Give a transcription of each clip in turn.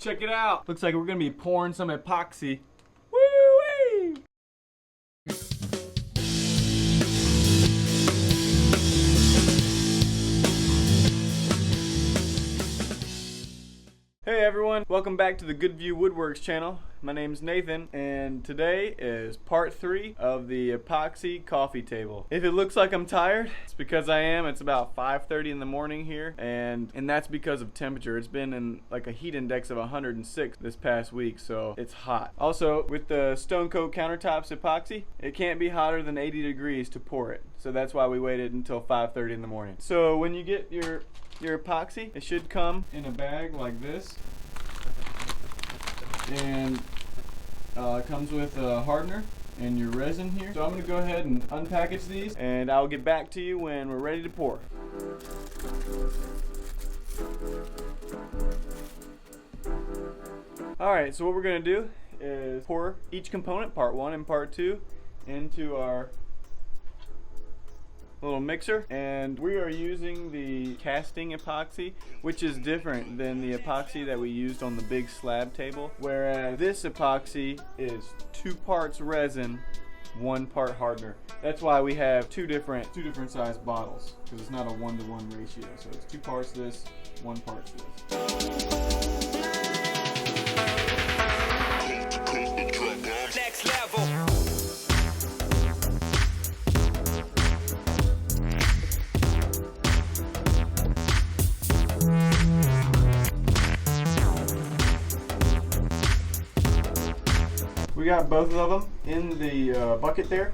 Check it out. Looks like we're gonna be pouring some epoxy. Woo-wee! Hey everyone, welcome back to the Good View Woodworks channel. My name's Nathan, and today is part 3 of the epoxy coffee table. If it looks like I'm tired, it's because I am. It's about 5:30 in the morning here, and that's because of temperature. It's been in like a heat index of 106 this past week, so it's hot. Also, with the stonecoatcountertops epoxy, it can't be hotter than 80 degrees to pour it, so that's why we waited until 5:30 in the morning. So when you get your epoxy, it should come in a bag like this, and it comes with a hardener and your resin here. So I'm going to go ahead and unpackage these, and I'll get back to you when we're ready to pour. Alright, so what we're going to do is pour each component, part 1 and part 2, into our little mixer, and we are using the casting epoxy, which is different than the epoxy that we used on the big slab table, whereas this epoxy is 2 parts resin, 1 part hardener. That's why we have two different size bottles, because it's not a 1-to-1 ratio. So it's 2 parts this, 1 part this. Next level. We got both of them in the bucket there,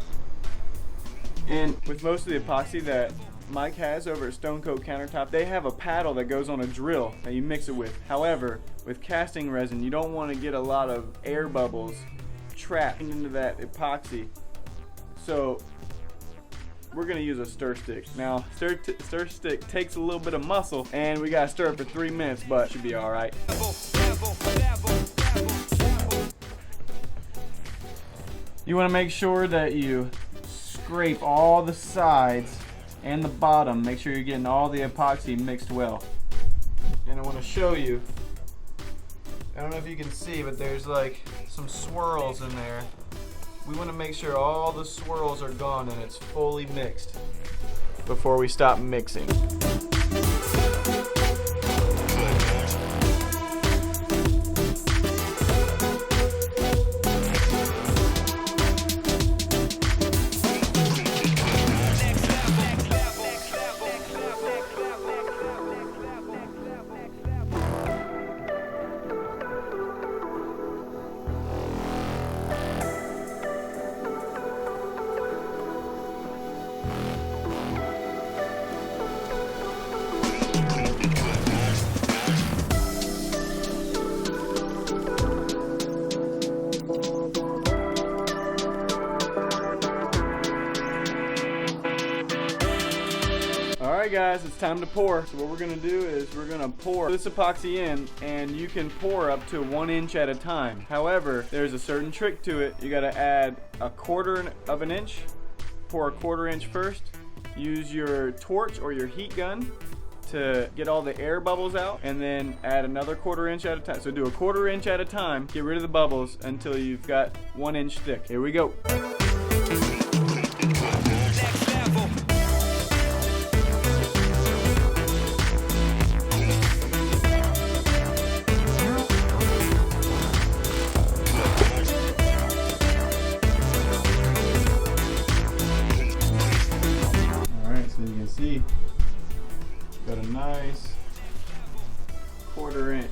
and with most of the epoxy that Mike has over at Stonecoat Countertop, they have a paddle that goes on a drill that you mix it with. However, with casting resin, you don't want to get a lot of air bubbles trapped into that epoxy, so we're going to use a stir stick. Now, stir stick takes a little bit of muscle, and we got to stir it for 3 minutes, but it should be alright. You want to make sure that you scrape all the sides and the bottom. Make sure you're getting all the epoxy mixed well. And I want to show you, I don't know if you can see, but there's like some swirls in there. We want to make sure all the swirls are gone and it's fully mixed before we stop mixing. Alright guys, it's time to pour. So what we're going to do is we're going to pour this epoxy in, and you can pour up to 1 inch at a time. However, there's a certain trick to it. You got to add 1/4 of an inch, pour 1/4 inch first, use your torch or your heat gun to get all the air bubbles out, and then add another 1/4 inch at a time. So do 1/4 inch at a time, get rid of the bubbles until you've got 1 inch thick. Here we go. See, got a nice 1/4 inch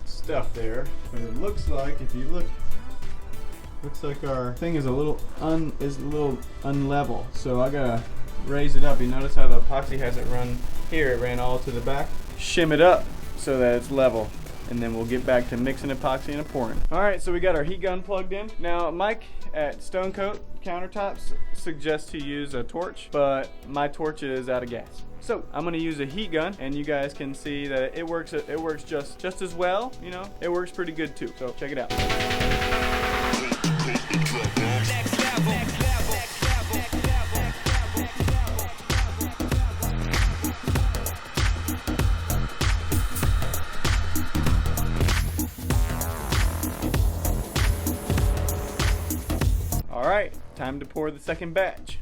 stuff there, but it looks like, if you look, looks like our thing is a little unlevel. So I gotta raise it up. You notice how the epoxy hasn't run here; it ran all to the back. Shim it up so that it's level, and then we'll get back to mixing epoxy and pouring. All right, so we got our heat gun plugged in. Now, Mike at Stonecoat Countertops suggests to use a torch, but my torch is out of gas. So I'm gonna use a heat gun, and you guys can see that it works just as well. You know, it works pretty good too. So check it out. time to pour the second batch.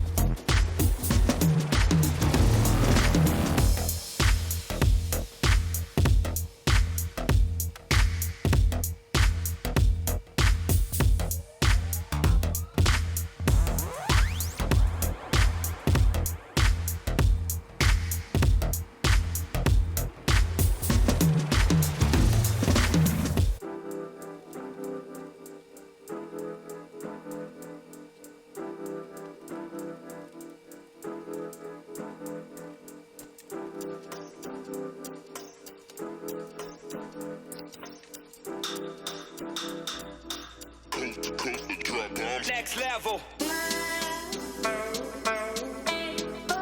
Next level.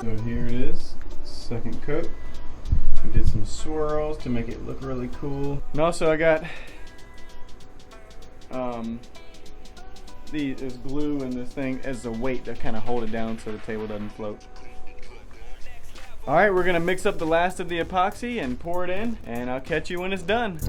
So here it is, second coat. We did some swirls to make it look really cool. And also I got this glue and this thing as a weight to kind of hold it down so the table doesn't float. Alright, we're going to mix up the last of the epoxy and pour it in, and I'll catch you when it's done.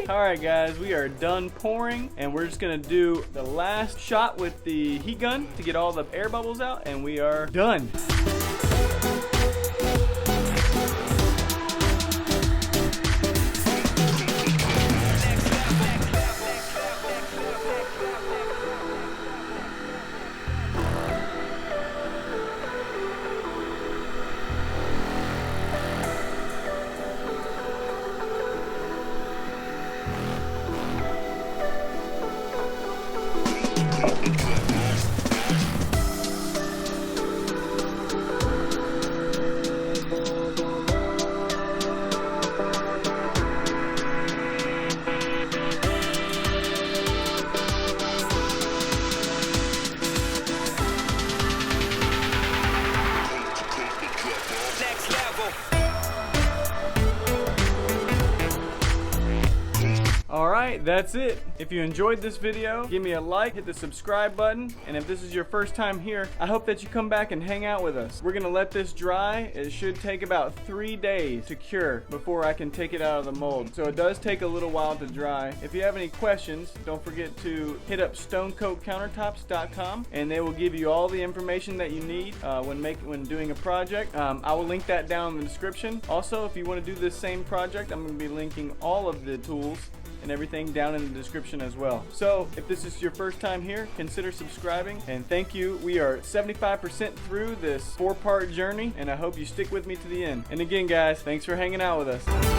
Alright guys, we are done pouring, and we're just gonna do the last shot with the heat gun to get all the air bubbles out, and we are done. Alright, that's it. If you enjoyed this video, give me a like, hit the subscribe button, and if this is your first time here, I hope that you come back and hang out with us. We're gonna let this dry. It should take about 3 days to cure before I can take it out of the mold. So it does take a little while to dry. If you have any questions, don't forget to hit up stonecoatcountertops.com, and they will give you all the information that you need when doing a project. I will link that down in the description. Also, if you want to do this same project, I'm going to be linking all of the tools and everything down in the description as well. So if this is your first time here, consider subscribing, and thank you. We are 75% through this 4-part journey, and I hope you stick with me to the end. And again guys, thanks for hanging out with us.